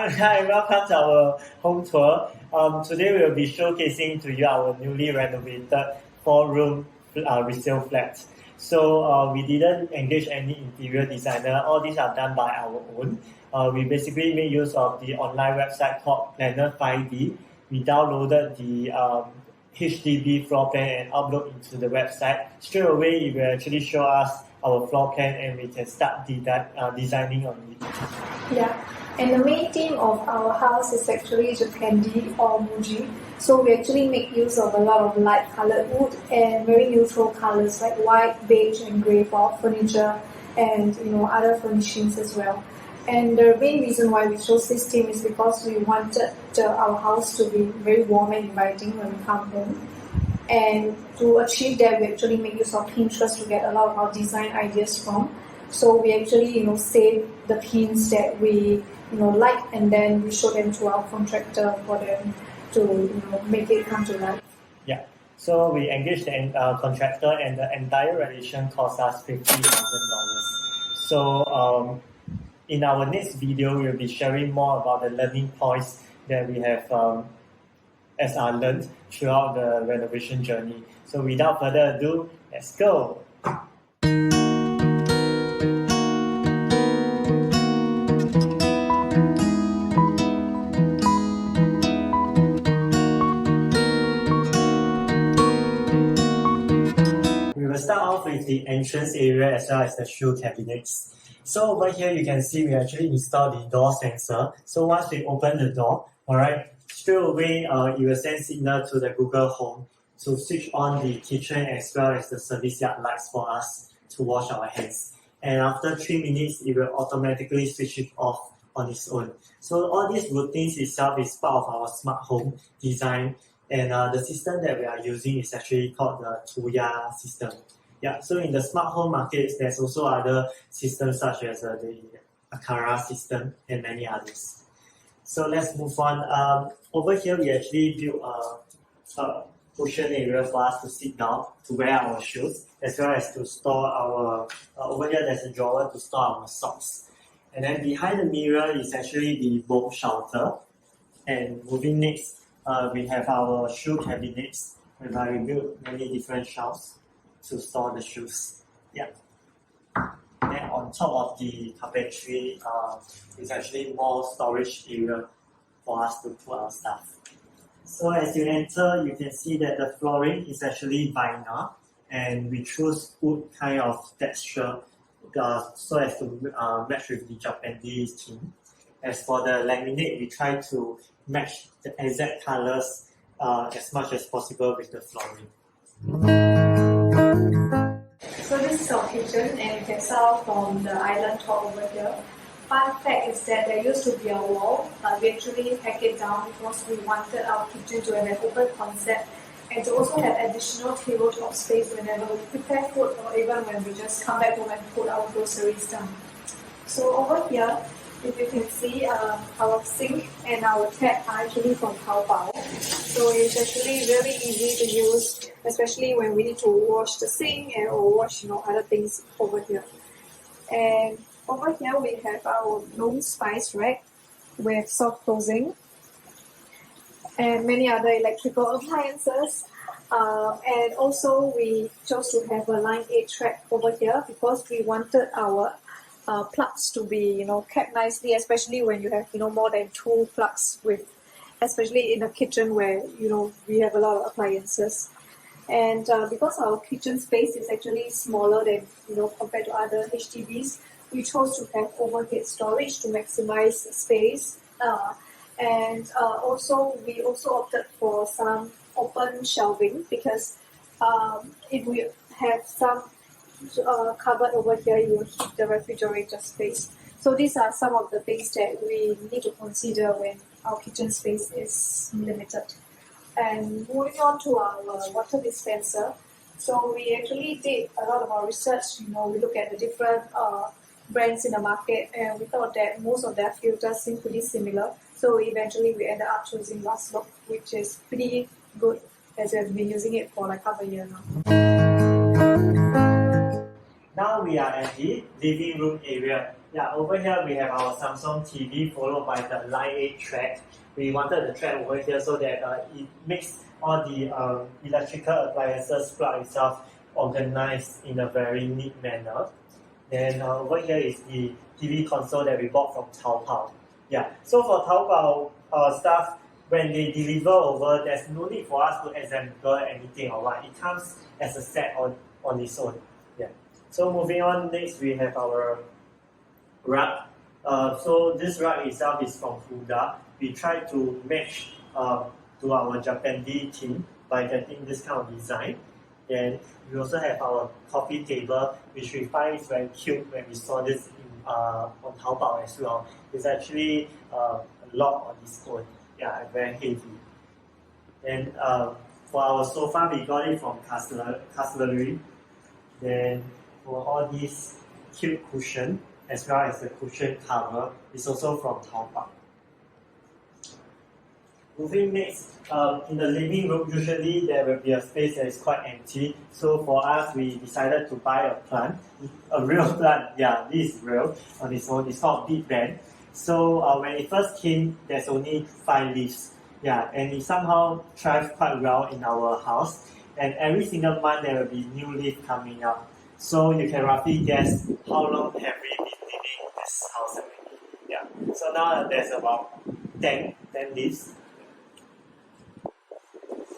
Hi, welcome to our home tour. Today we will be showcasing to you our newly renovated 4-room resale flat. So we didn't engage any interior designer. All these are done by our own. We basically made use of the online website called Planner 5D. We downloaded the HDB floor plan and upload into the website. Straight away, it will actually show us our floor plan and we can start designing on it. Yeah, and the main theme of our house is actually Japandi or Muji. So we actually make use of a lot of light colored wood and very neutral colors like white, beige, and grey for furniture and other furnishings as well. And the main reason why we chose this theme is because we wanted our house to be very warm and inviting when we come home. And to achieve that, we actually make use of Pinterest to get a lot of our design ideas from. So we actually, save the pins that we, like, and then we show them to our contractor for them to, make it come to life. Yeah. So we engaged the contractor, and the entire renovation cost us $50,000. So in our next video, we'll be sharing more about the learning points that we have learned throughout the renovation journey. So without further ado, let's go. We will start off with the entrance area as well as the shoe cabinets. So over here you can see we actually installed the door sensor. So once we open the door, alright, straight away it will send signal to the Google Home to switch on the kitchen as well as the service yard lights for us to wash our hands. And after 3 minutes, it will automatically switch it off on its own. So all these routines itself is part of our smart home design. And the system that we are using is actually called the Tuya system. Yeah, so in the smart home markets, there's also other systems such as the Akara system and many others. So let's move on. Over here, we actually built a cushion area for us to sit down to wear our shoes, as well as to store our, over here there's a drawer to store our socks. And then behind the mirror is actually the bomb shelter. And moving next, we have our shoe cabinets, whereby we built many different shelves to store the shoes. Yeah. Then on top of the carpentry is actually more storage area for us to put our stuff. So as you enter, you can see that the flooring is actually vinyl, and we choose wood kind of texture so as to match with the Japanese theme. As for the laminate, we try to match the exact colors as much as possible with the flooring. So this is our kitchen, and you can start from the island top over here. Fun fact is that there used to be a wall, but we actually hacked it down because we wanted our kitchen to have an open concept and to also have additional tabletop space whenever we prepare food or even when we just come back home and put our groceries down. So over here, if you can see, our sink and our tap are actually from Taobao. So it's actually really easy to use, especially when we need to wash the sink or wash other things over here. And over here we have our known spice rack with soft closing and many other electrical appliances. And also we chose to have a line 8 track over here because we wanted our plugs to be kept nicely, especially when you have more than 2 plugs with, especially in a kitchen where we have a lot of appliances. And because our kitchen space is actually smaller than compared to other HDBs, we chose to have overhead storage to maximize space. And also we also opted for some open shelving because if we have some cupboard over here, you will keep the refrigerator space. So these are some of the things that we need to consider when our kitchen space is limited. And moving on to our water dispenser. So we actually did a lot of our research. We look at the different brands in the market, and we thought that most of their filters seem pretty similar. So eventually we ended up choosing Last Look, which is pretty good as we've been using it for like half a year now. Now we are at the living room area. Yeah, over here we have our Samsung TV followed by the Line 8 track. We wanted the track over here so that it makes all the electrical appliances plug itself organized in a very neat manner. Then over here is the TV console that we bought from Taobao. Yeah, so for Taobao stuff, when they deliver over, there's no need for us to assemble anything or what. It comes as a set on its own. Yeah. So moving on, next we have our rug. So this rug itself is from Huda. We try to match to our Japanese theme by getting this kind of design. Then we also have our coffee table, which we find is very cute when we saw this on Taobao as well. It's actually a lot on its own. Yeah, very heavy. Then for our sofa, we got it from Cutlery. Then for all these cute cushion, as well as the cushion cover, is also from Taobao. Moving next, in the living room, usually there will be a space that is quite empty. So for us, we decided to buy a plant, a real plant. Yeah, this is real on its own. It's called Big Ben. So when it first came, there's only 5 leaves. Yeah, and it somehow thrives quite well in our house. And every single month there will be new leaf coming up. So you can roughly guess how long have we been living in this house already. Yeah. So now there's about 10 leaves.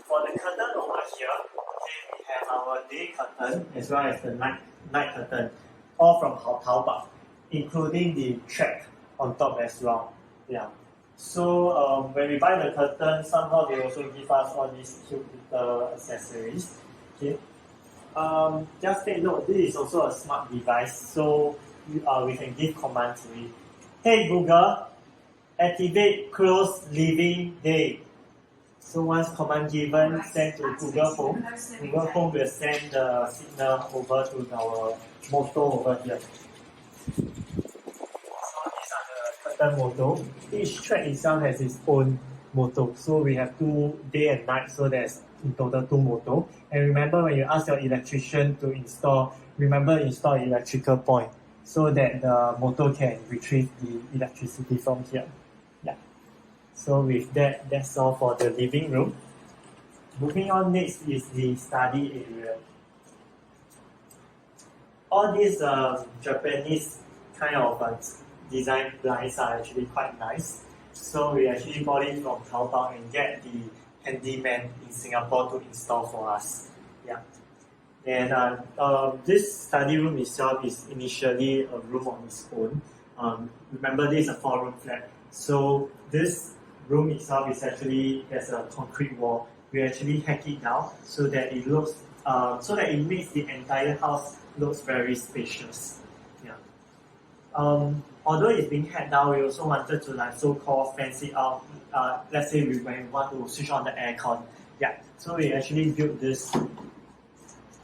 For the curtain over here, okay, we have our day curtain as well as the night curtain, all from Taobao, including the track on top as well. Yeah. So when we buy the curtain, somehow they also give us all these cute little accessories. Okay. Just take note, this is also a smart device, so we can give command to it. Hey Google, activate close living day. So once command given, send to Google Home. Google Home will send the signal over to our motor over here. So these are the curtain motor. Each track itself has its own motor. So we have 2 day and night, so there's in total 2 motor. And remember, when you ask your electrician to install, remember install electrical point so that the motor can retrieve the electricity from here. Yeah. So with that, that's all for the living room. Moving on, next is the study area. All these Japanese kind of design blinds are actually quite nice. So we actually bought it from Taobao and get the handyman in Singapore to install for us. Yeah. And this study room itself is initially a room on its own. Remember, this is a 4-room flat. So this room itself is actually has a concrete wall. We actually hack it down so that it looks so that it makes the entire house looks very spacious. Yeah. Although it's being hacked down, we also wanted to like so-called fancy out. Let's say we want to switch on the aircon. Yeah. So we actually built this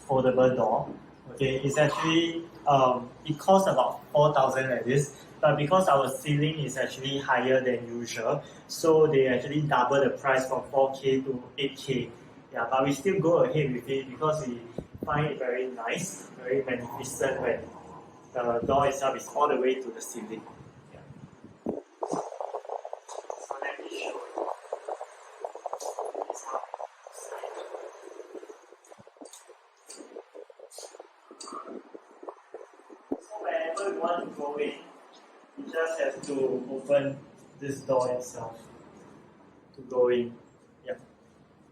foldable door. Okay, it's actually it costs about 4,000 like this, but because our ceiling is actually higher than usual, so they actually double the price from 4K to 8K. Yeah, but we still go ahead with it because we find it very nice, very magnificent when the door itself is all the way to the ceiling. Yeah. So let me show you. This is how it looks like. So whenever we want to go in, you just have to open this door itself to go in. Yep.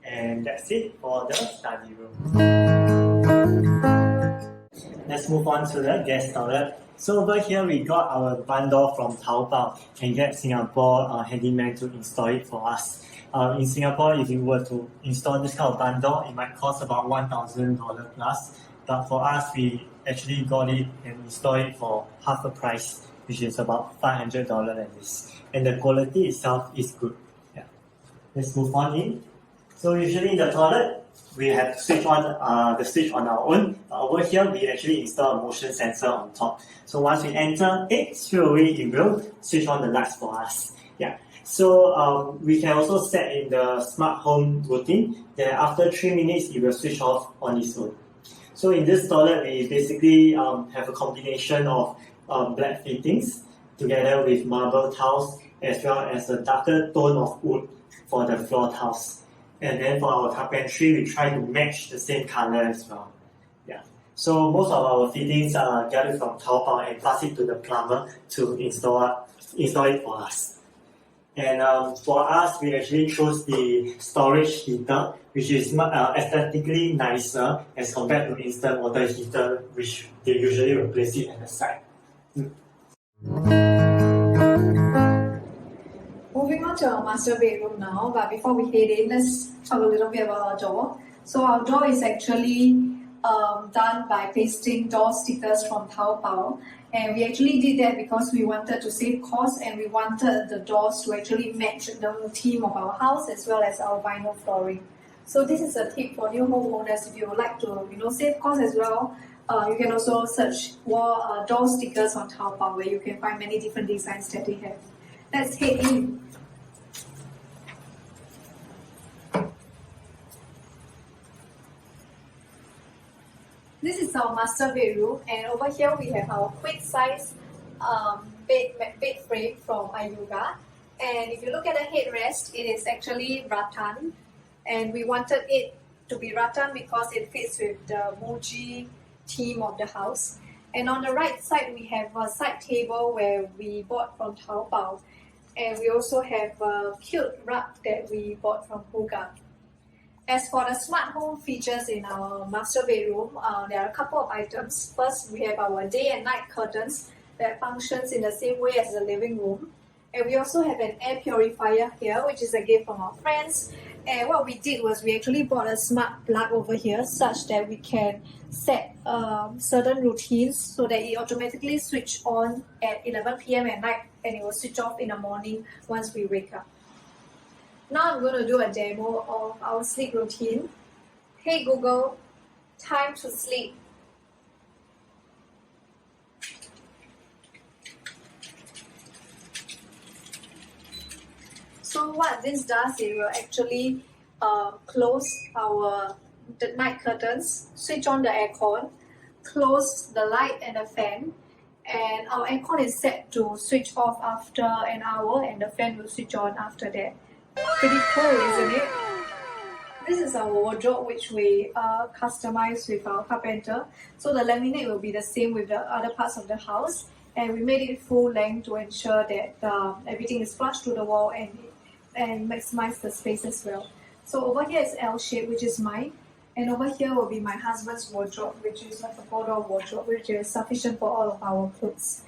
And that's it for the study room. Let's move on to the guest toilet. So over here we got our bundle from Taobao and get Singapore handyman to install it for us. In Singapore, if you were to install this kind of bundle, it might cost about $1,000 plus. But for us, we actually got it and installed it for half the price, which is about $500 at least. And the quality itself is good. Yeah. Let's move on in. So usually in the toilet, we have to switch on the switch on our own. Over here, we actually install a motion sensor on top. So once we enter it, straight away it will switch on the lights for us. Yeah. So we can also set in the smart home routine that after 3 minutes, it will switch off on its own. So in this toilet, we basically have a combination of black fittings together with marble tiles as well as a darker tone of wood for the floor tiles. And then for our carpentry, we try to match the same color as well. Yeah. So most of our fittings are gathered from Taobao and pass it to the plumber to install it for us. And for us, we actually chose the storage heater, which is aesthetically nicer as compared to instant water heater, which they usually will place it at the side. Moving on to our master bedroom now, but before we head in, let's talk a little bit about our door. So our door is actually done by pasting door stickers from Taobao, and we actually did that because we wanted to save costs and we wanted the doors to actually match the theme of our house as well as our vinyl flooring. So this is a tip for new homeowners. If you would like to save costs as well, you can also search for door stickers on Taobao, where you can find many different designs that they have. Let's head in. This is our master bedroom, and over here we have our quick size bed frame from Ayuga. And if you look at the headrest, it is actually rattan, and we wanted it to be rattan because it fits with the Muji theme of the house. And on the right side, we have a side table where we bought from Taobao, and we also have a cute rug that we bought from Huga. As for the smart home features in our master bedroom, there are a couple of items. First, we have our day and night curtains that functions in the same way as the living room. And we also have an air purifier here, which is a gift from our friends. And what we did was we actually bought a smart plug over here such that we can set certain routines so that it automatically switch on at 11 p.m. at night and it will switch off in the morning once we wake up. Now I'm going to do a demo of our sleep routine. Hey Google, time to sleep. So what this does, it will actually close the night curtains, switch on the aircon, close the light and the fan, and our aircon is set to switch off after an hour and the fan will switch on after that. Pretty cool, isn't it? This is our wardrobe, which we customized with our carpenter. So the laminate will be the same with the other parts of the house, and we made it full length to ensure that everything is flush to the wall and maximize the space as well. So over here is L shape, which is mine, and over here will be my husband's wardrobe, which is like a 4-door wardrobe, which is sufficient for all of our clothes.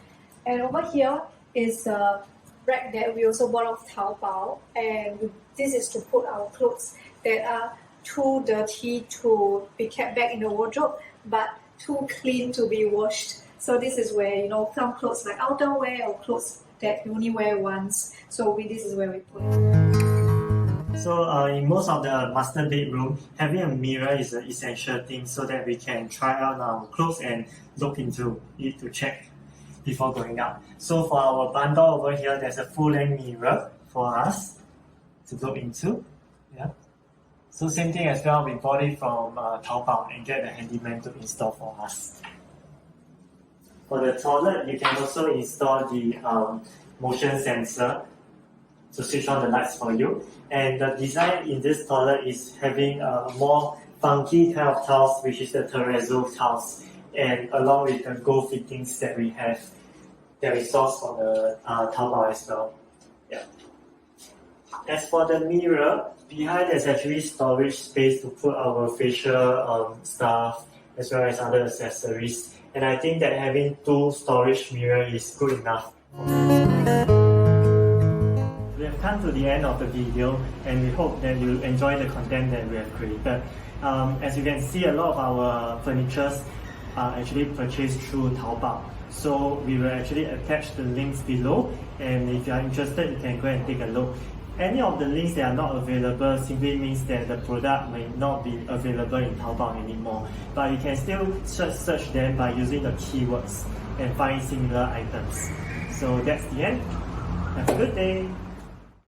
And over here is a rack that we also bought off Taobao, and this is to put our clothes that are too dirty to be kept back in the wardrobe but too clean to be washed. So this is where some clothes like outerwear or clothes that you only wear once, so this is where we put it. So in most of the master bedroom, having a mirror is an essential thing so that we can try on our clothes and look into it to check before going out. So for our bundle over here, there's a full-length mirror for us to look into. Yeah. So same thing as well, we bought it from Taobao and get the handyman to install for us. For the toilet, you can also install the motion sensor to switch on the lights for you. And the design in this toilet is having a more funky kind of tiles, which is the terrazzo tiles, and along with the gold fittings that we have, that we sourced from the Taobao as well. Yeah. As for the mirror, behind there's actually storage space to put our facial stuff as well as other accessories. And I think that having 2 storage mirrors is good enough. We have come to the end of the video, and we hope that you enjoy the content that we have created. As you can see, a lot of our furnitures are actually purchased through Taobao. So we will actually attach the links below, and if you are interested, you can go and take a look. Any of the links that are not available simply means that the product may not be available in Taobao anymore. But you can still search them by using the keywords and find similar items. So that's the end. Have a good day.